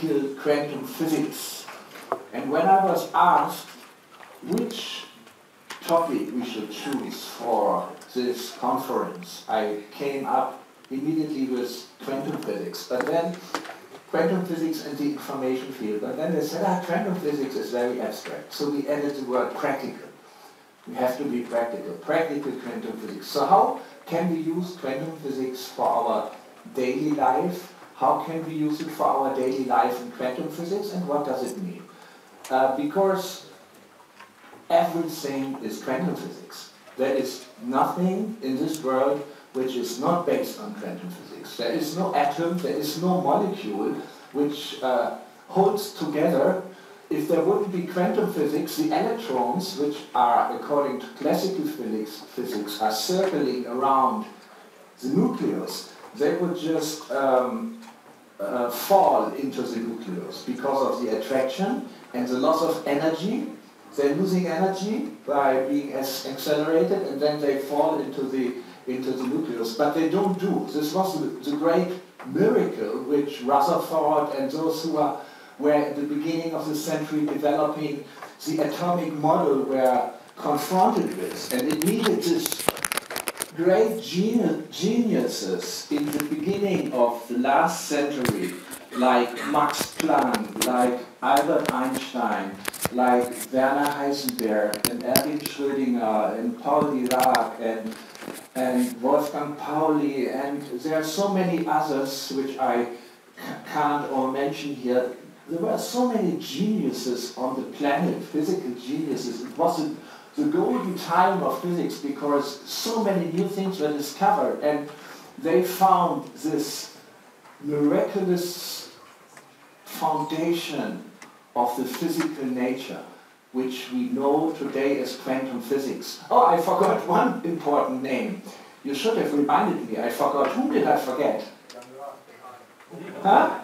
classical quantum physics. And when I was asked which topic we should choose for this conference, I came up immediately with quantum physics. But then quantum physics and the information field. But then they said, quantum physics is very abstract. So we added the word practical. We have to be practical. Practical quantum physics. So how can we use quantum physics for our daily life? How can we use it for our daily life in quantum physics? And what does it mean? Because everything is quantum physics. There is nothing in this world which is not based on quantum physics. There is no atom, there is no molecule which holds together. If there wouldn't be quantum physics, the electrons, which are, according to classical physics, are circling around the nucleus, they would just fall into the nucleus because of the attraction and the loss of energy. They're losing energy by being accelerated, and then they fall into the nucleus. But they don't do. This was the great miracle which Rutherford and those who were at the beginning of the century developing the atomic model were confronted with. And it needed this great geniuses in the beginning of the last century, like Max Planck, like Albert Einstein, like Werner Heisenberg, and Erwin Schrödinger, and Paul Dirac, and Wolfgang Pauli, and there are so many others which I can't all mention here. There were so many geniuses on the planet, physical geniuses. It was the golden time of physics because so many new things were discovered, and they found this miraculous foundation of the physical nature, which we know today as quantum physics. Oh, I forgot one important name. You should have reminded me. I forgot. Whom did I forget? Huh?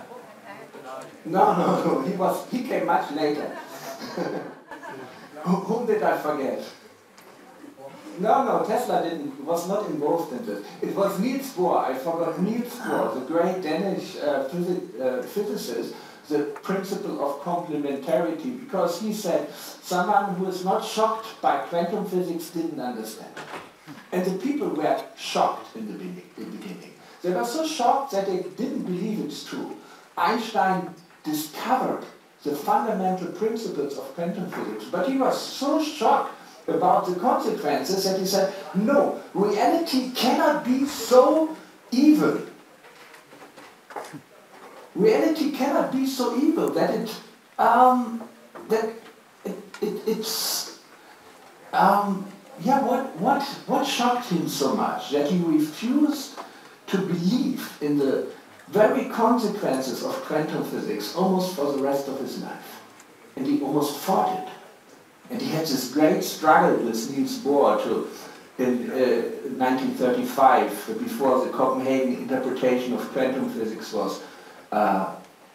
No. He came much later. Whom did I forget? No, Tesla was not involved in this. It was Niels Bohr. I forgot Niels Bohr, the great Danish physicist, the principle of complementarity, because he said someone who is not shocked by quantum physics didn't understand. And the people were shocked in the beginning. They were so shocked that they didn't believe it's true. Einstein discovered the fundamental principles of quantum physics, but he was so shocked about the consequences that he said, no, reality cannot be so evil. Reality cannot be so evil that what shocked him so much? That he refused to believe in the very consequences of quantum physics almost for the rest of his life. And he almost fought it. And he had this great struggle with Niels Bohr in 1935, before the Copenhagen interpretation of quantum physics was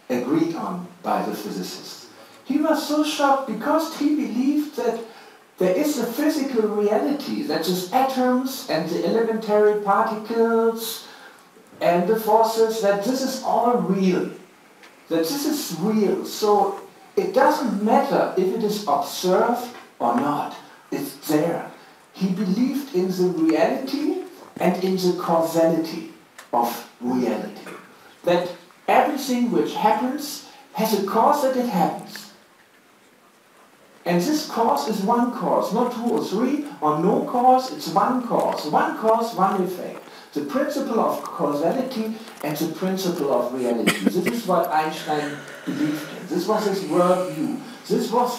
agreed on by the physicists. He was so shocked because he believed that there is a physical reality, that these atoms and the elementary particles and the forces, that this is all real. That this is real. So it doesn't matter if it is observed or not. It's there. He believed in the reality and in the causality of reality. That everything which happens has a cause that it happens. And this cause is one cause, not two or three, or no cause, it's one cause. One cause, one effect. The principle of causality and the principle of reality. This is what Einstein believed in. This was his worldview. This was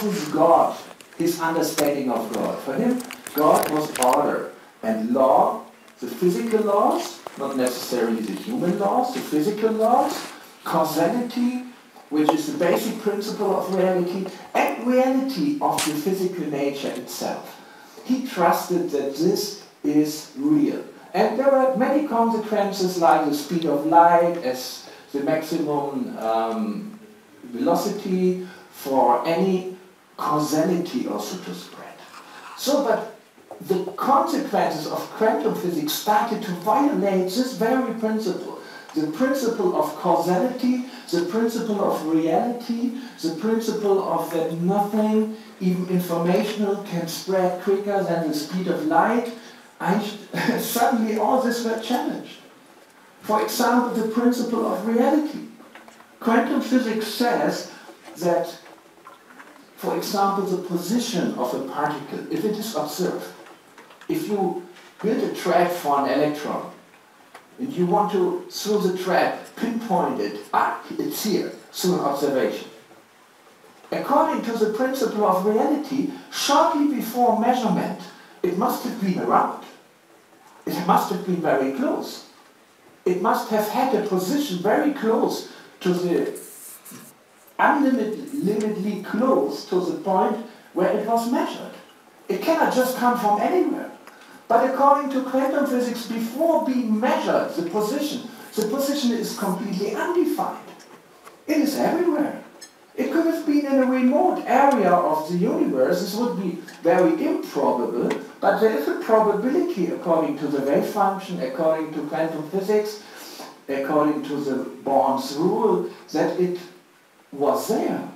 his God, his understanding of God. For him, God was order and law, the physical laws, not necessarily the human laws, the physical laws, causality, which is the basic principle of reality, and reality of the physical nature itself. He trusted that this is real. And there are many consequences, like the speed of light as the maximum velocity for any causality also to spread. So, but the consequences of quantum physics started to violate this very principle, the principle of causality the principle of reality, the principle of that nothing, even informational, can spread quicker than the speed of light. Suddenly all this were challenged. For example, the principle of reality. Quantum physics says that, for example, the position of a particle, if it is observed, if you build a trap for an electron, and you want to, through the trap, pinpoint it, it's here, through an observation. According to the principle of reality, shortly before measurement, it must have been around. It must have been very close. It must have had a position very close to the unlimitedly close to the point where it was measured. It cannot just come from anywhere. But according to quantum physics, before being measured, the position is completely undefined. It is everywhere. It could have been in a remote area of the universe. This would be very improbable, but there is a probability, according to the wave function, according to quantum physics, according to the Born's rule, that it was there,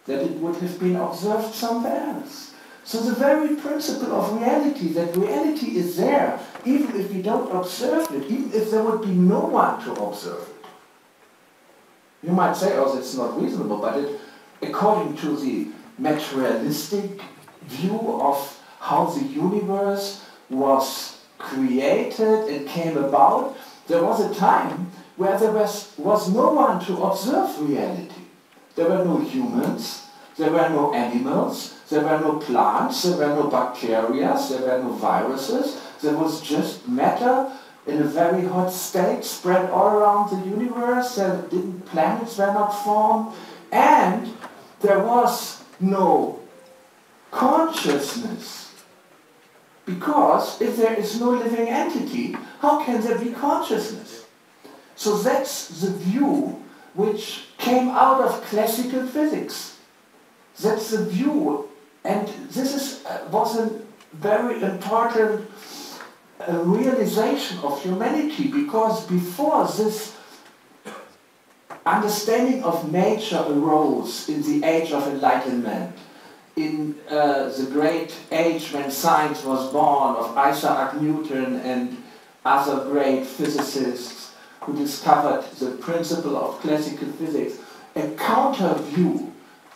that it would have been observed somewhere else. So the very principle of reality, that reality is there, even if we don't observe it, even if there would be no one to observe it. You might say, oh, that's not reasonable, but according to the materialistic view of how the universe was created and came about, there was a time where there was no one to observe reality. There were no humans, there were no animals, there were no plants, there were no bacteria, there were no viruses. There was just matter in a very hot state spread all around the universe. Planets were not formed, and there was no consciousness. Because if there is no living entity, how can there be consciousness? So that's the view which came out of classical physics. That's the view, and this was a very important realization of humanity, because before this understanding of nature arose in the age of enlightenment, in the great age when science was born, of Isaac Newton and other great physicists who discovered the principle of classical physics, a counter view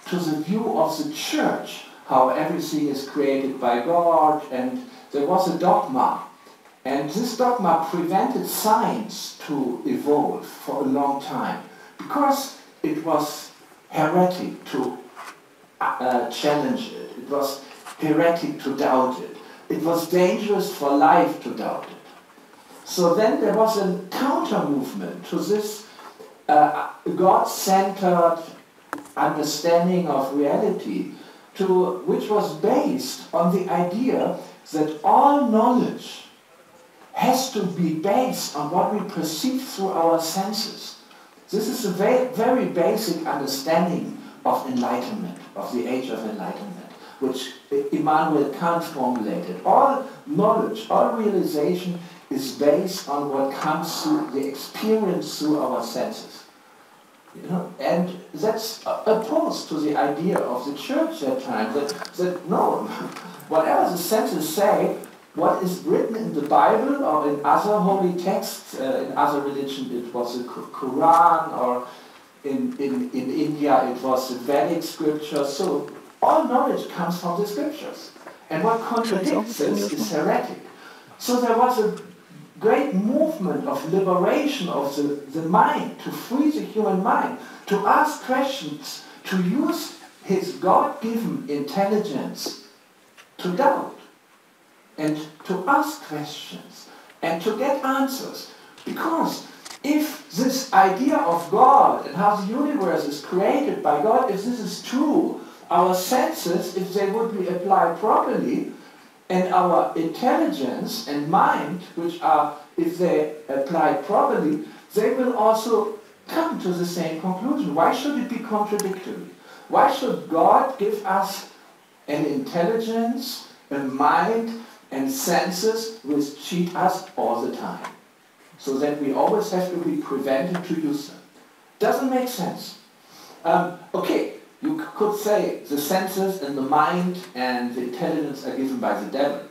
to the view of the church, how everything is created by God, and there was a dogma. And this dogma prevented science to evolve for a long time, because it was heretic to challenge it. It was heretic to doubt it. It was dangerous for life to doubt it. So then there was a counter-movement to this God-centered understanding of reality, which was based on the idea that all knowledge has to be based on what we perceive through our senses. This is a very basic understanding of enlightenment, of the age of enlightenment, which Immanuel Kant formulated. All knowledge, all realization is based on what comes through the experience through our senses. You know, and that's opposed to the idea of the church at that time, that no, whatever the senses say, what is written in the Bible or in other holy texts, in other religions it was the Quran, or in India it was the Vedic scriptures. So all knowledge comes from the scriptures. And what contradicts this is heretic. So there was a great movement of liberation of the mind, to free the human mind, to ask questions, to use his God-given intelligence to doubt, and to ask questions, and to get answers. Because if this idea of God and how the universe is created by God, if this is true, our senses, if they would be applied properly, and our intelligence and mind, which are, if they apply properly, they will also come to the same conclusion. Why should it be contradictory? Why should God give us an intelligence, a mind, and senses which cheat us all the time, so that we always have to be prevented to use them? Doesn't make sense. Okay, you could say the senses and the mind and the intelligence are given by the devil.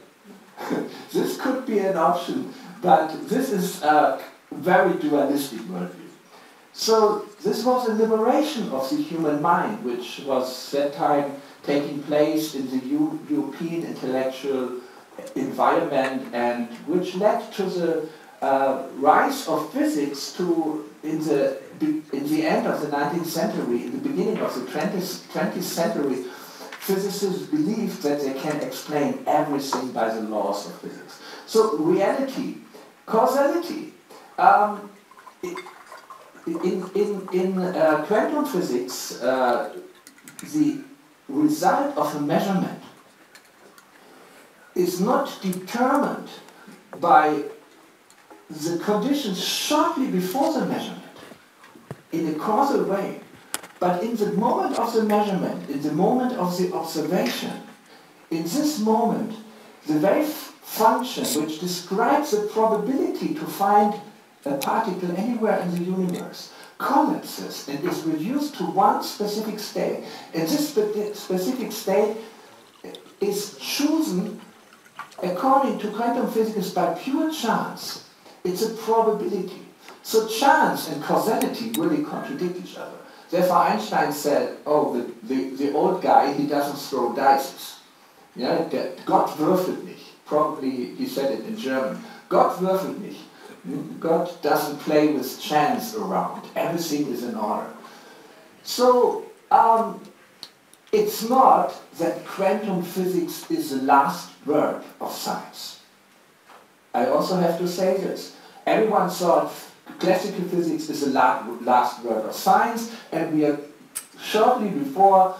This could be an option, but this is a very dualistic worldview. So this was a liberation of the human mind, which was that time taking place in the European intellectual environment, and which led to the rise of physics in the end of the 19th century, in the beginning of the 20th century. Physicists believed that they can explain everything by the laws of physics. So reality, causality. In quantum physics, the result of a measurement is not determined by the conditions shortly before the measurement in a causal way, but in the moment of the measurement, in the moment of the observation. In this moment, the very function which describes the probability to find a particle anywhere in the universe collapses and is reduced to one specific state. And this specific state is chosen according to quantum physics by pure chance. It's a probability. So chance and causality really contradict each other. Therefore Einstein said, oh, the old guy, he doesn't throw dice. Yeah, Gott würfelt nicht. Probably he said it in German. Gott würfelt nicht. God doesn't play with chance around. Everything is in order. So it's not that quantum physics is the last word of science. I also have to say this. Everyone thought classical physics is the last word of science, and we are shortly before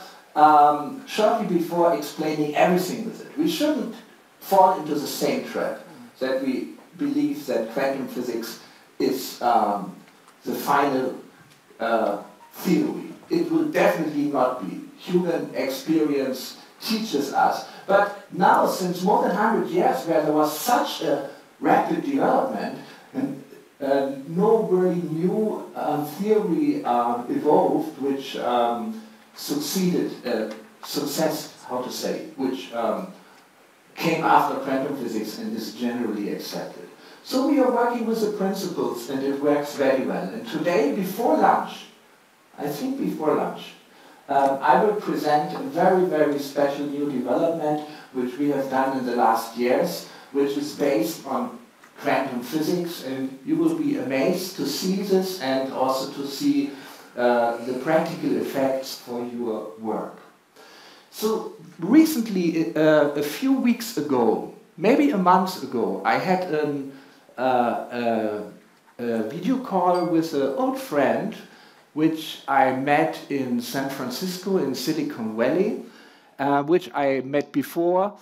explaining everything with it. We shouldn't fall into the same trap that we believe that quantum physics is the final theory. It will definitely not be. Human experience teaches us. But now, since more than 100 years, where there was such a rapid development, and no very new theory evolved, which which came after quantum physics and is generally accepted. So we are working with the principles, and it works very well. And today, before lunch, I think before lunch, I will present a very, very special new development which we have done in the last years, which is based on quantum physics, and you will be amazed to see this and also to see the practical effects for your work. So recently, a few weeks ago, maybe a month ago, I had a video call with an old friend which I met in San Francisco in Silicon Valley, which I met before.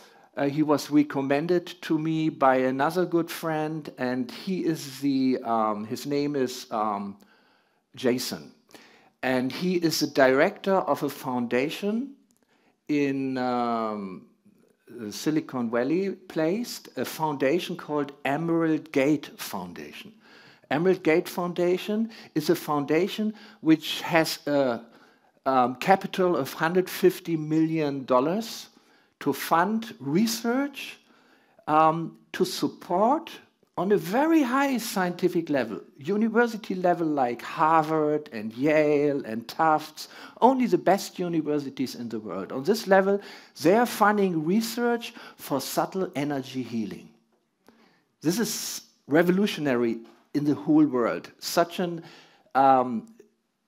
He was recommended to me by another good friend, and he is his name is Jason. And he is the director of a foundation in Silicon Valley placed, a foundation called Emerald Gate Foundation. Emerald Gate Foundation is a foundation which has a capital of $150 million to fund research, to support on a very high scientific level, university level like Harvard and Yale and Tufts, only the best universities in the world. On this level, they are funding research for subtle energy healing. This is revolutionary in the whole world. Such an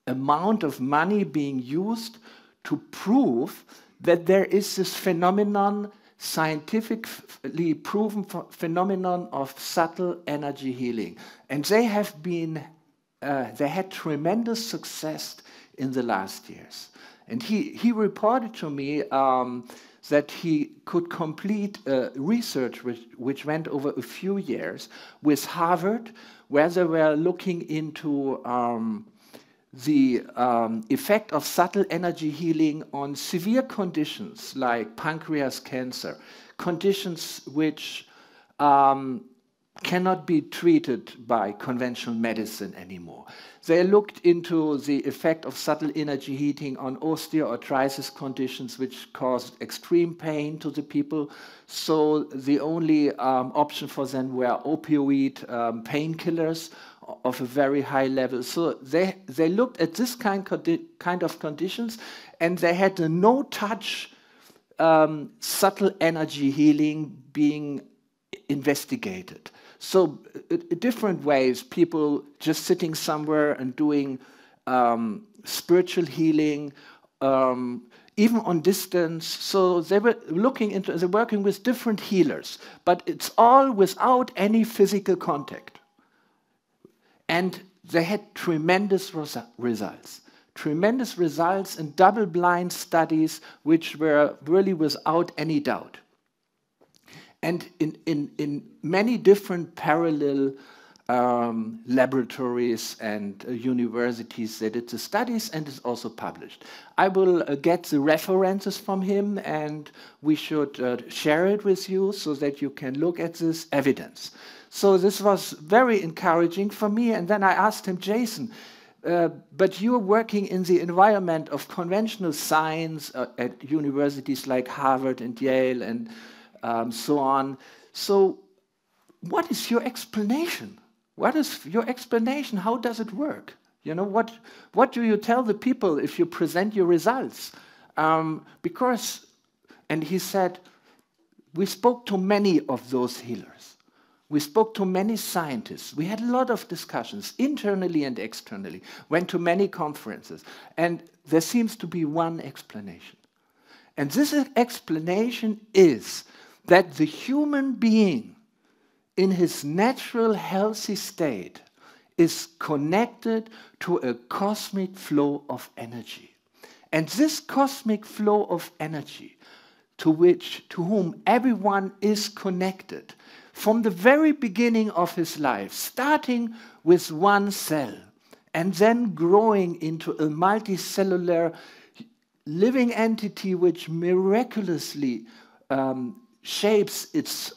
amount of money being used to prove that there is this phenomenon, scientifically proven phenomenon of subtle energy healing. And they have been, they had tremendous success in the last years. And he reported to me that he could complete research which went over a few years with Harvard, where they were looking into the effect of subtle energy healing on severe conditions like pancreas cancer, conditions which cannot be treated by conventional medicine anymore. They looked into the effect of subtle energy heating on osteoarthritis conditions, which caused extreme pain to the people. So the only option for them were opioid painkillers of a very high level. So they looked at this kind of conditions, and they had a no-touch subtle energy healing being investigated. So different ways, people just sitting somewhere and doing spiritual healing, even on distance. So they were they're working with different healers, but it's all without any physical contact. And they had tremendous results. Tremendous results in double-blind studies, which were really without any doubt. And in many different parallel laboratories and universities, they did the studies, and it's also published. I will get the references from him, and we should share it with you so that you can look at this evidence. So this was very encouraging for me, and then I asked him, Jason, but you're working in the environment of conventional science at universities like Harvard and Yale and so on. So what is your explanation? What is your explanation? How does it work? You know, what do you tell the people if you present your results? Because, and he said, we spoke to many of those healers. We spoke to many scientists. We had a lot of discussions, internally and externally, went to many conferences, and there seems to be one explanation. And this explanation is that the human being in his natural healthy state is connected to a cosmic flow of energy. And this cosmic flow of energy to whom everyone is connected from the very beginning of his life, starting with one cell and then growing into a multicellular living entity which miraculously shapes its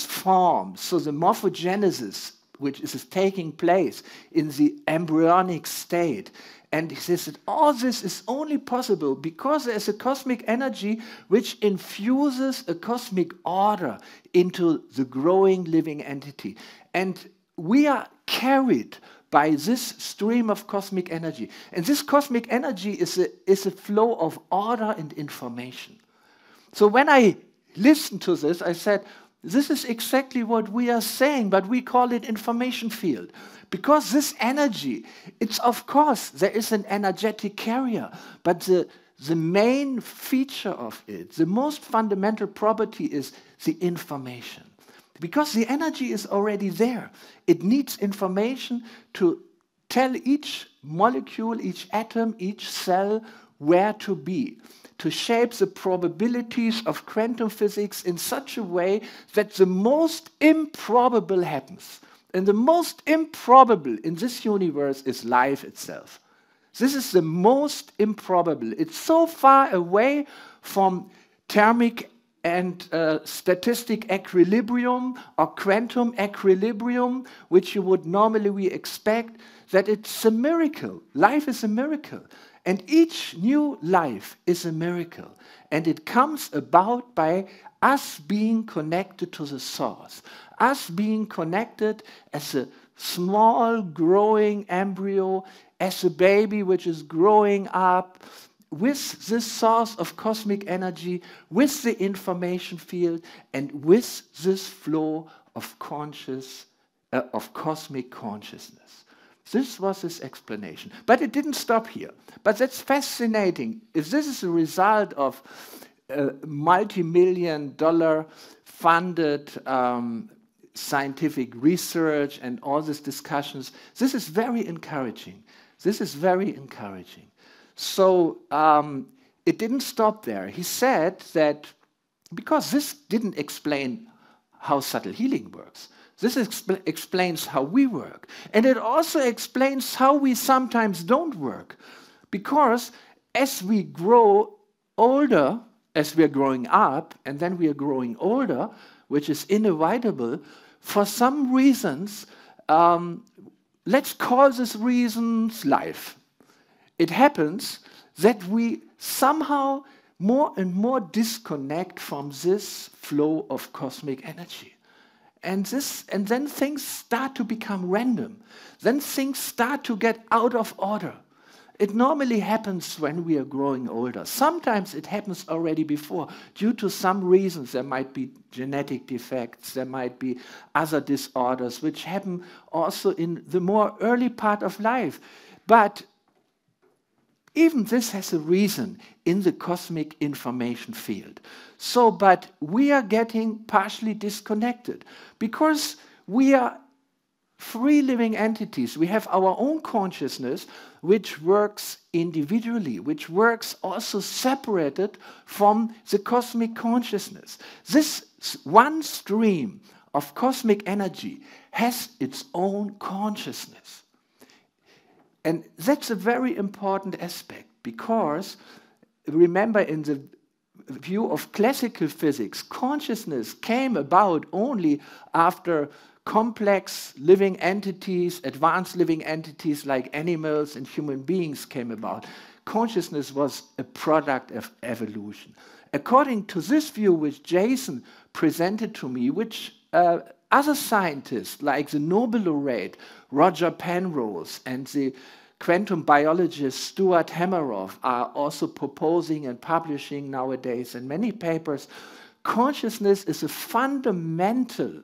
form. So the morphogenesis, which is taking place in the embryonic state. And he says that all this is only possible because there is a cosmic energy which infuses a cosmic order into the growing living entity. And we are carried by this stream of cosmic energy. And this cosmic energy is a flow of order and information. So when I listened to this, I said, this is exactly what we are saying, but we call it information field. Because this energy, it's of course, there is an energetic carrier, but the main feature of it, the most fundamental property is the information. Because the energy is already there. It needs information to tell each molecule, each atom, each cell where to be, to shape the probabilities of quantum physics in such a way that the most improbable happens. And the most improbable in this universe is life itself. This is the most improbable. It's so far away from thermic and statistic equilibrium or quantum equilibrium, which you would normally expect, that it's a miracle. Life is a miracle. And each new life is a miracle. And it comes about by us being connected to the source, us being connected as a small growing embryo, as a baby which is growing up with this source of cosmic energy, with the information field, and with this flow of cosmic consciousness. This was his explanation. But it didn't stop here. But that's fascinating. If this is a result of multi-million-dollar funded scientific research and all these discussions, this is very encouraging. This is very encouraging. So it didn't stop there. He said that because this didn't explain how subtle healing works, this explains how we work. And it also explains how we sometimes don't work. Because as we grow older, as we are growing up, and then we are growing older, which is inevitable, for some reasons, let's call these reasons life. It happens that we somehow more and more disconnect from this flow of cosmic energy. And then things start to become random. Then things start to get out of order. It normally happens when we are growing older. Sometimes it happens already before. Due to some reasons, there might be genetic defects, there might be other disorders, which happen also in the more early part of life. But even this has a reason in the cosmic information field. But we are getting partially disconnected because we are free living entities. We have our own consciousness which works individually, which works also separated from the cosmic consciousness. This one stream of cosmic energy has its own consciousness. And that's a very important aspect because, remember, in the view of classical physics, consciousness came about only after complex living entities, advanced living entities like animals and human beings came about. Consciousness was a product of evolution. According to this view which Jason presented to me, which other scientists like the Nobel laureate Roger Penrose and the quantum biologist Stuart Hameroff are also proposing and publishing nowadays in many papers, consciousness is a fundamental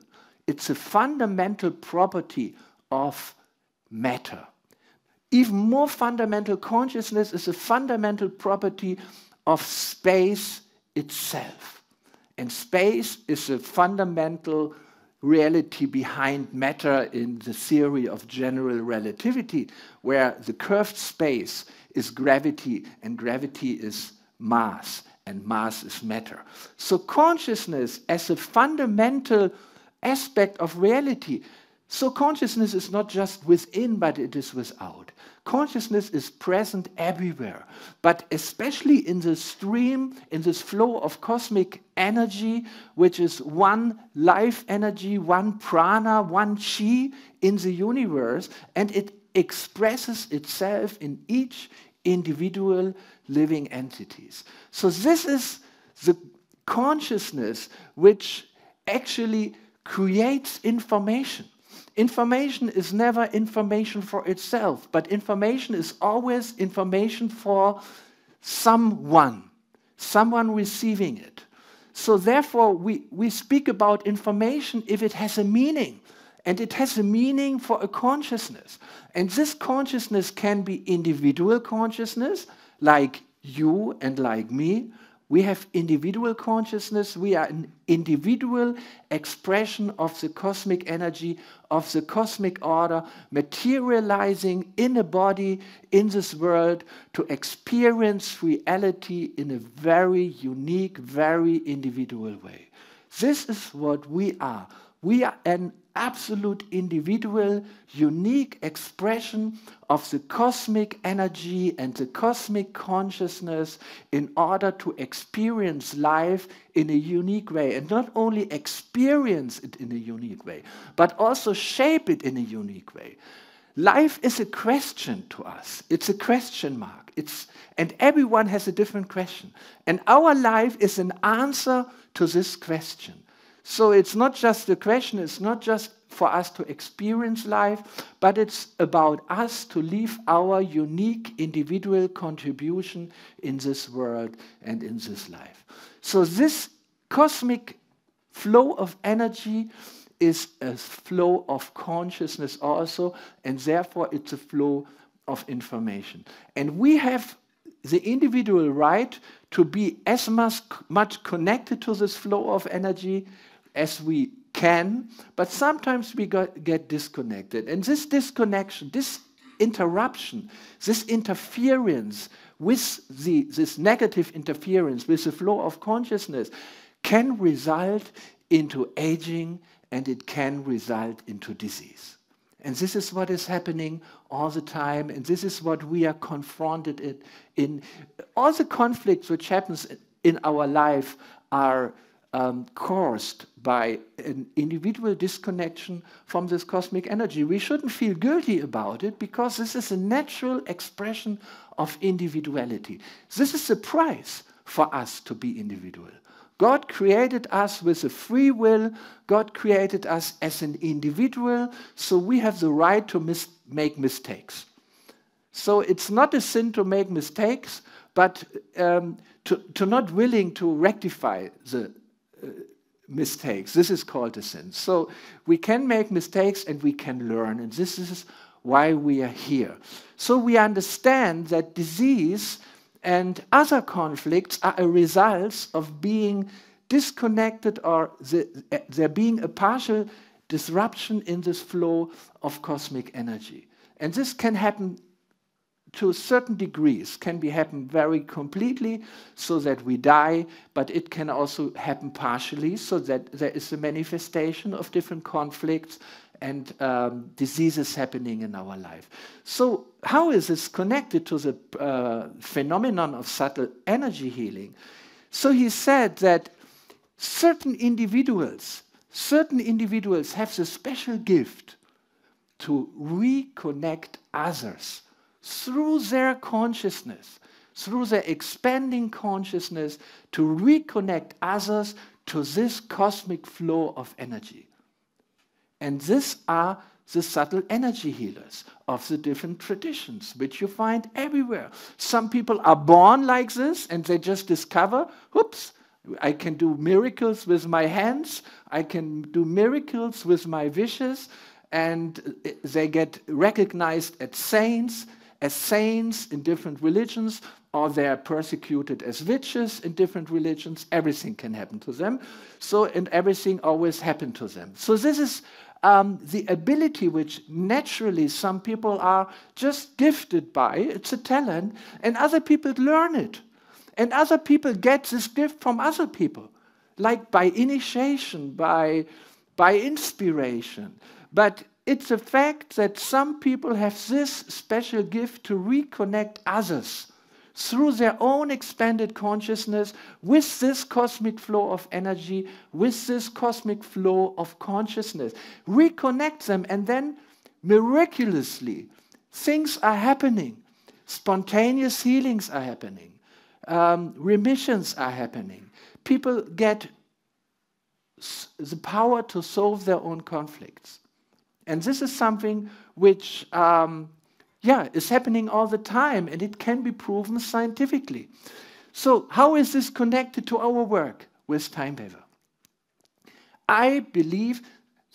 property of matter. Even more fundamental, consciousness is a fundamental property of space itself. And space is a fundamental reality behind matter in the theory of general relativity, where the curved space is gravity, and gravity is mass, and mass is matter. So consciousness as a fundamental aspect of reality. So consciousness is not just within, but it is without. Consciousness is present everywhere, but especially in the stream, in this flow of cosmic energy, which is one life energy, one prana, one chi in the universe, and it expresses itself in each individual living entities. So this is the consciousness which actually creates information. Information is never information for itself, but information is always information for someone receiving it. So therefore, we speak about information if it has a meaning, and it has a meaning for a consciousness. And this consciousness can be individual consciousness, like you and like me. We have individual consciousness. We are an individual expression of the cosmic energy, of the cosmic order, materializing in a body, in this world, to experience reality in a very unique, very individual way. This is what we are. We are an absolute individual, unique expression of the cosmic energy and the cosmic consciousness in order to experience life in a unique way. And not only experience it in a unique way, but also shape it in a unique way. Life is a question to us. It's a question mark. And everyone has a different question. And our life is an answer to this question. So it's not just a question, it's not just for us to experience life, but it's about us to leave our unique individual contribution in this world and in this life. So this cosmic flow of energy is a flow of consciousness also, and therefore it's a flow of information. And we have the individual right to be as much connected to this flow of energy as we can, but sometimes we get disconnected. And this disconnection, this interruption, this interference with this negative interference with the flow of consciousness can result into aging, and it can result into disease. And this is what is happening all the time, and this is what we are confronted in. All the conflicts which happens in our life are caused by an individual disconnection from this cosmic energy. We shouldn't feel guilty about it because this is a natural expression of individuality. This is the price for us to be individual. God created us with a free will. God created us as an individual, so we have the right to make mistakes. So it's not a sin to make mistakes, but to not willing to rectify the mistakes. This is called a sin. So we can make mistakes and we can learn, and this is why we are here. So we understand that disease and other conflicts are a result of being disconnected, or there being a partial disruption in this flow of cosmic energy. And this can happen to certain degrees, can happen very completely so that we die, but it can also happen partially so that there is a manifestation of different conflicts and diseases happening in our life. So how is this connected to the phenomenon of subtle energy healing? So he said that certain individuals have the special gift to reconnect others through their consciousness, through their expanding consciousness, to reconnect others to this cosmic flow of energy. And these are the subtle energy healers of the different traditions, which you find everywhere. Some people are born like this, and they just discover, oops, I can do miracles with my hands, I can do miracles with my wishes, and they get recognized as saints in different religions, or they are persecuted as witches in different religions. Everything can happen to them. So, and everything always happened to them. So this is the ability which naturally some people are just gifted by. It's a talent, and other people learn it. And other people get this gift from other people, like by initiation, by inspiration. But it's a fact that some people have this special gift to reconnect others through their own expanded consciousness with this cosmic flow of energy, with this cosmic flow of consciousness. Reconnect them, and then miraculously things are happening. Spontaneous healings are happening. Remissions are happening. People get the power to solve their own conflicts. And this is something which is happening all the time, and it can be proven scientifically. So how is this connected to our work with TimeWaver? I believe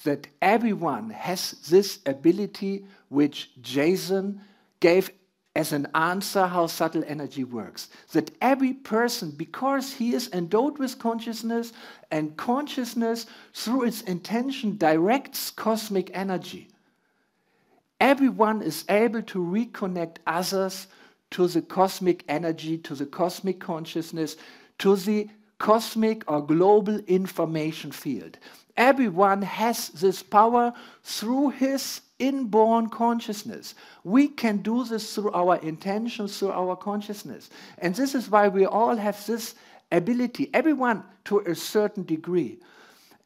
that everyone has this ability which Jason gave as an answer how subtle energy works. That every person, because he is endowed with consciousness, and consciousness through its intention directs cosmic energy, everyone is able to reconnect others to the cosmic energy, to the cosmic consciousness, to the cosmic or global information field. Everyone has this power through his inborn consciousness. We can do this through our intentions, through our consciousness. And this is why we all have this ability, everyone to a certain degree.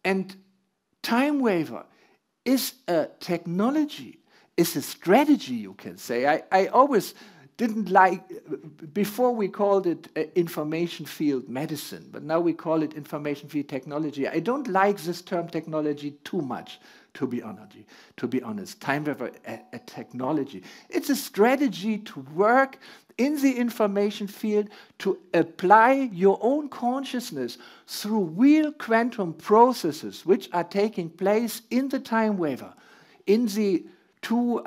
And TimeWaver is a technology, is a strategy, you can say. I always didn't like, before we called it information field medicine, but now we call it information field technology. I don't like this term technology too much, to be honest. TimeWaver, a technology. It's a strategy to work in the information field, to apply your own consciousness through real quantum processes which are taking place in the TimeWaver, in the two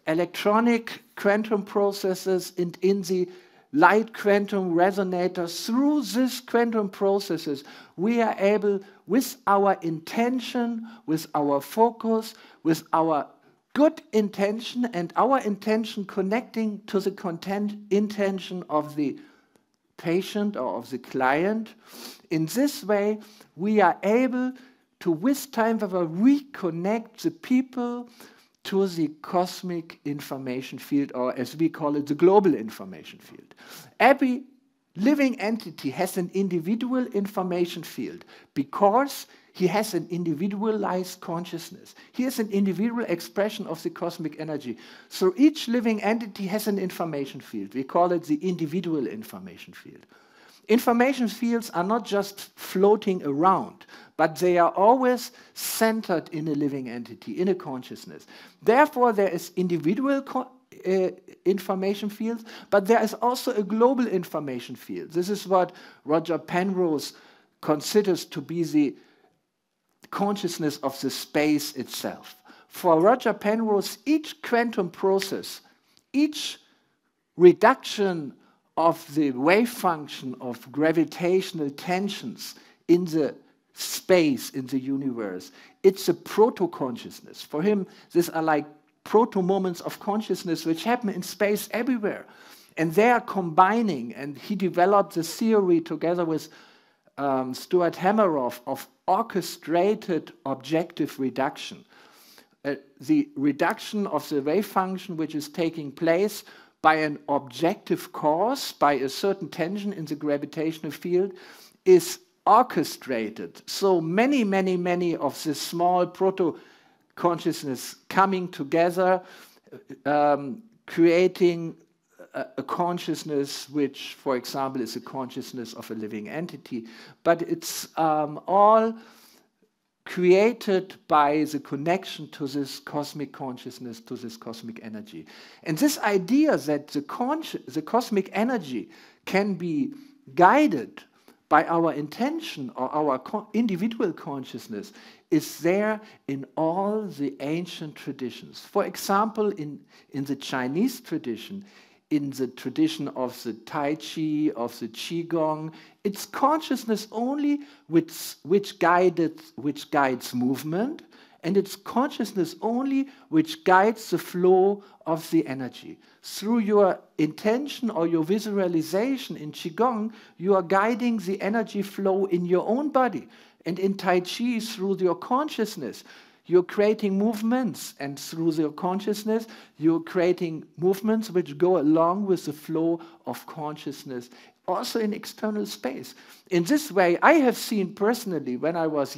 electronic quantum processes and in the light quantum resonator. Through these quantum processes, we are able, with our intention, with our focus, with our good intention, and our intention connecting to the intention of the patient or of the client. In this way, we are able to, with TimeWaver, reconnect the people to the cosmic information field, or as we call it, the global information field. Every living entity has an individual information field because he has an individualized consciousness. He is an individual expression of the cosmic energy. So each living entity has an information field. We call it the individual information field. Information fields are not just floating around, but they are always centered in a living entity, in a consciousness. Therefore, there is individual information fields, but there is also a global information field. This is what Roger Penrose considers to be the consciousness of the space itself. For Roger Penrose, each quantum process, each reduction of the wave function of gravitational tensions in the space, in the universe, it's a proto-consciousness. For him, these are like proto-moments of consciousness which happen in space everywhere. And they are combining, and he developed the theory together with Stuart Hameroff of orchestrated objective reduction. The reduction of the wave function which is taking place by an objective cause, by a certain tension in the gravitational field, is orchestrated. So many of the small proto-consciousness coming together, creating a consciousness which, for example, is a consciousness of a living entity. But it's all created by the connection to this cosmic consciousness, to this cosmic energy. And this idea that the cosmic energy can be guided by our intention or our individual consciousness is there in all the ancient traditions. For example, in the Chinese tradition, in the tradition of the Tai Chi, of the Qigong, it's consciousness only which guides movement, and it's consciousness only which guides the flow of the energy. Through your intention or your visualization in Qigong, you are guiding the energy flow in your own body. And in Tai Chi, through your consciousness, you're creating movements, and through your consciousness, you're creating movements which go along with the flow of consciousness, also in external space. In this way, I have seen personally, when I was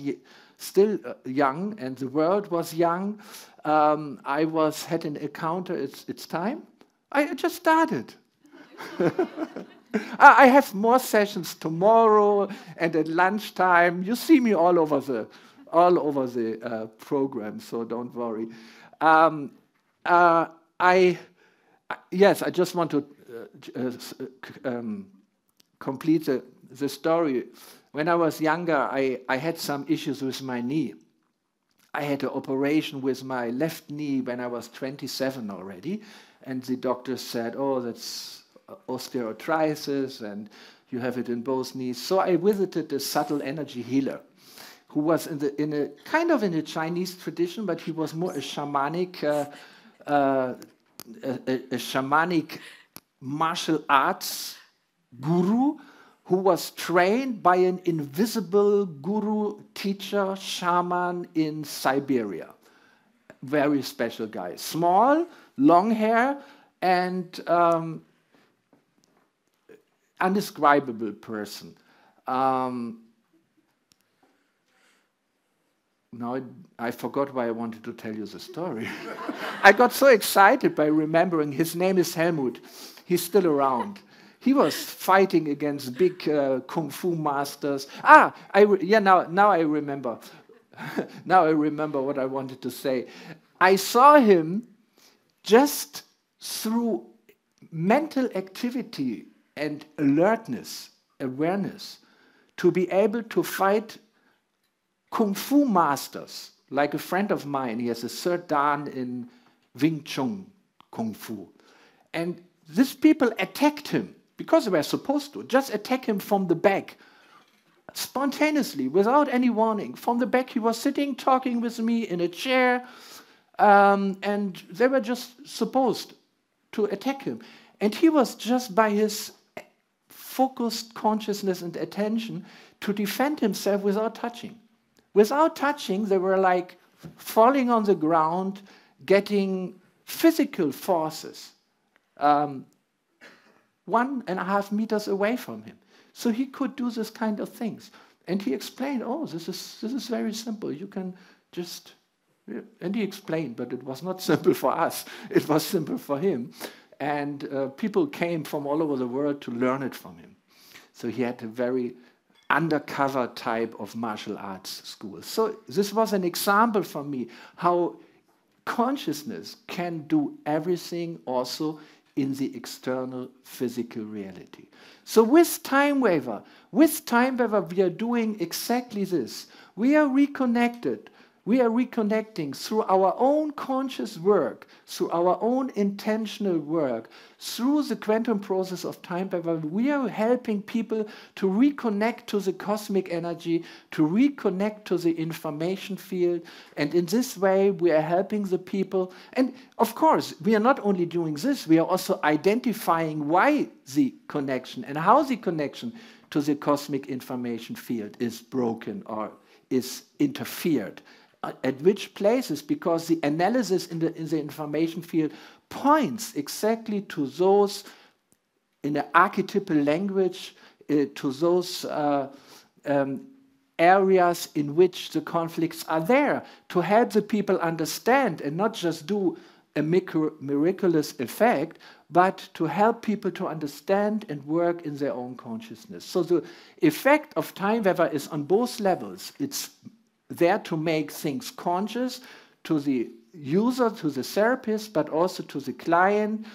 still young and the world was young, I had an encounter, it's time. I just started. I have more sessions tomorrow and at lunchtime. You see me all over the program, so don't worry. Yes, I just want to complete the story. When I was younger, I had some issues with my knee. I had an operation with my left knee when I was 27 already, and the doctor said, "Oh, that's osteoarthritis, and you have it in both knees." So I visited a subtle energy healer, who was in a kind of in a Chinese tradition, but he was more a shamanic martial arts guru who was trained by an invisible guru, teacher, shaman in Siberia. Very special guy. Small, long hair, and undescribable person. Now I forgot why I wanted to tell you the story. I got so excited by remembering. His name is Helmut. He's still around. He was fighting against big kung fu masters. Now I remember. Now I remember what I wanted to say. I saw him just through mental activity and awareness, to be able to fight kung fu masters. Like a friend of mine, he has a third dan in Wing Chun kung fu. And these people attacked him, because they were supposed to, just attack him from the back, spontaneously, without any warning. From the back, he was sitting, talking with me in a chair, and they were just supposed to attack him. And he was just, by his focused consciousness and attention, to defend himself without touching. Without touching, they were like falling on the ground, getting physical forces. 1.5 meters away from him. So he could do this kind of things. And he explained, oh, this is very simple. You can just, and he explained, but it was not simple for us. It was simple for him. And people came from all over the world to learn it from him. So he had a very undercover type of martial arts school. So this was an example for me how consciousness can do everything also in the external physical reality. So with TimeWaver, we are doing exactly this. We are reconnected. We are reconnecting through our own conscious work, through our own intentional work, through the quantum process of TimeWaver. We are helping people to reconnect to the cosmic energy, to reconnect to the information field. And in this way, we are helping the people. And of course, we are not only doing this, we are also identifying why the connection and how the connection to the cosmic information field is broken or is interfered. At which places, because the analysis in the information field points exactly to those, in the archetypal language, to those areas in which the conflicts are there, to help the people understand and not just do a miraculous effect, but to help people to understand and work in their own consciousness. So the effect of TimeWaver is on both levels. It's there to make things conscious to the user, to the therapist, but also to the client.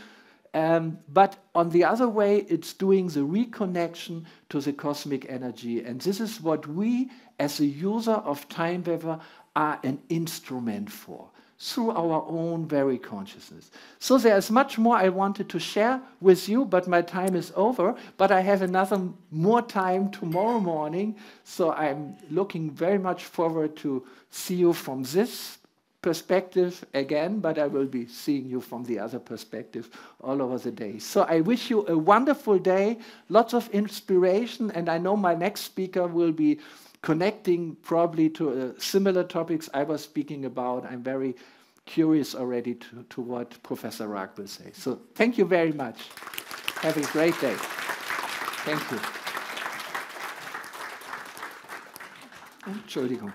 But on the other way, it's doing the reconnection to the cosmic energy. And this is what we, as a user of TimeWaver, are an instrument for, through our own very consciousness. So there's much more I wanted to share with you, but my time is over. But I have more time tomorrow morning, so I'm looking very much forward to see you from this perspective again, but I will be seeing you from the other perspective all over the day. So I wish you a wonderful day, lots of inspiration, and I know my next speaker will be connecting probably to similar topics I was speaking about. I'm very curious already to what Professor Raag will say. So thank you very much. Have a great day. Thank you. Entschuldigung.